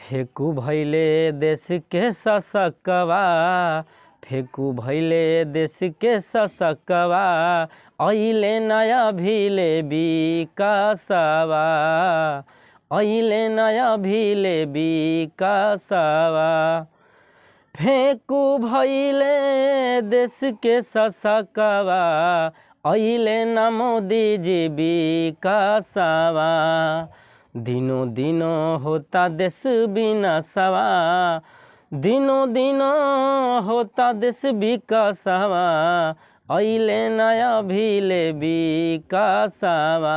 फेकू भैले देश के ससकवा, फेकू भैले देश के ससकवा, अइले नया भीले विकासवा, अइले नया भीले विकासवा। फेकू भैले देश के ससकवा, अइले न मोदी जी विकासवा। दिनों दिनों होता देश विनाशवा, दिनों दिनों होता देश विकासवा, अइले नया भीले विकासवा,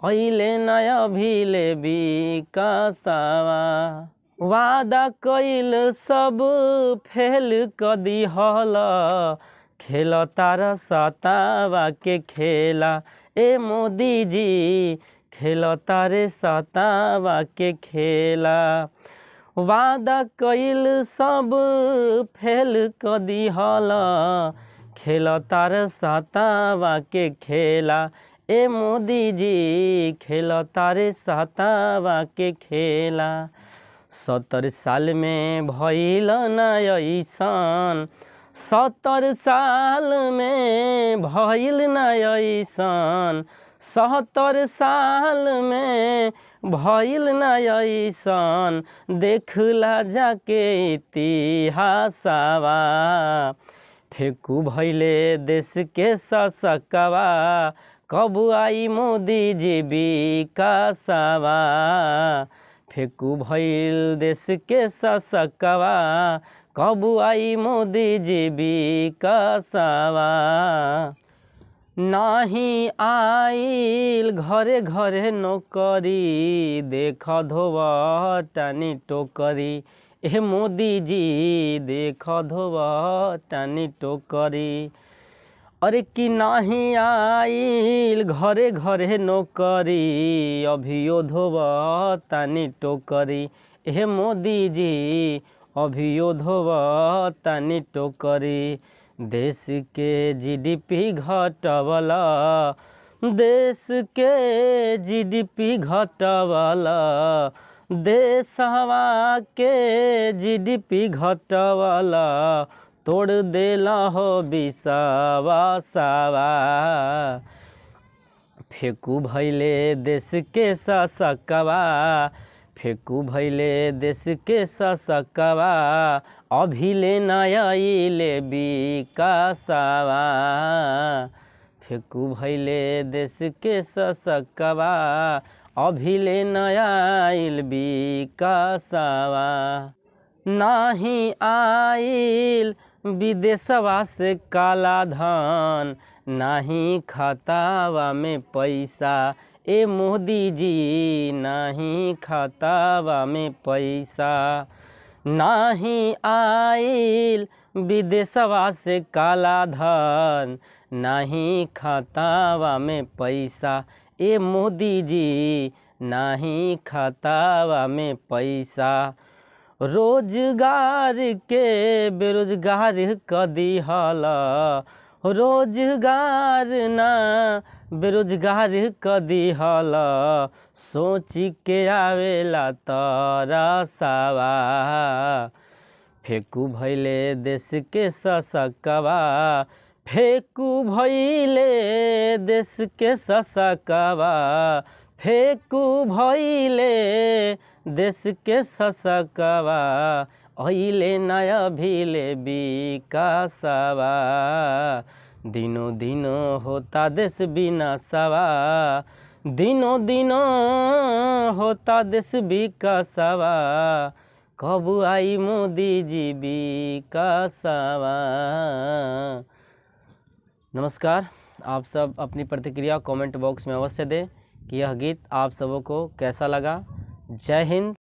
अइले नया भीले विकासवा। वादा कइल सब फेल क दिहल, खेल तार सतावा के खेला। ए मोदी जी खेल तारे सतावा के खेला। वादा कइल सब फेल क दिहल, खेल तार सतावा के खेला। ए मोदी जी खेल तारे सतावा के खेला। 70 साल में भइल ना अइसन, 70 साल में भइल ना अइसन, 70 साल में भइल ना अइसन, देखला जाके इतिहासवा। फेकू भइले देश के ससकवा, कब आई मोदी जी विकासवा। फेकू भइल देश के ससकवा, कब आई मोदी जी विकासवा। नाही आइल घरे घरे नौकरी, देख धोवतानी टोकरी। ए मोदी जी देख धोवतानी टोकरी। अरे कि नहीं आइल घरे घरे नौकरी, अभियो धोवतानी टोकरी। ए मोदी जी अभियो धोवतानी टोकरी। देश के जीडीपी घटवला, देश के जीडीपी घटवला, देशवा के जीडीपी घटवला, तोड़ देला हो विश्वासवा। फेकू भइले देश के ससकवा, फेकू भइले देश के ससकवा, अभिले नया अइले विकासवा। फेकू भइले देश के ससकवा, अभिले नया आइल विकासवा। नाही आइल विदेशवा से काला धन, नाही खातावा में पैसा। ए मोदी जी नाही खातावा में पैसा। नाही आइल विदेशवा से काला धन, नाही खातावा में पैसा। ए मोदी जी नाही खातावा में पैसा। रोजगार के बेरोजगार क दिहल, रोजगार ना बेरोजगार क दिहल, सोच के आवेला तरसवा। फेकू भइले देश के ससकवा, फेकू भइले देश के ससकवा, फेकू भइले देश के ससकवा, अइले नया भीले विकासवा। दिनों दिनों होता देश विनाशवा, दिनों दिनों होता देश विकासवा, कब आई मोदी जी विकासवा। नमस्कार, आप सब अपनी प्रतिक्रिया कमेंट बॉक्स में अवश्य दें कि यह गीत आप सबों को कैसा लगा। जय हिंद,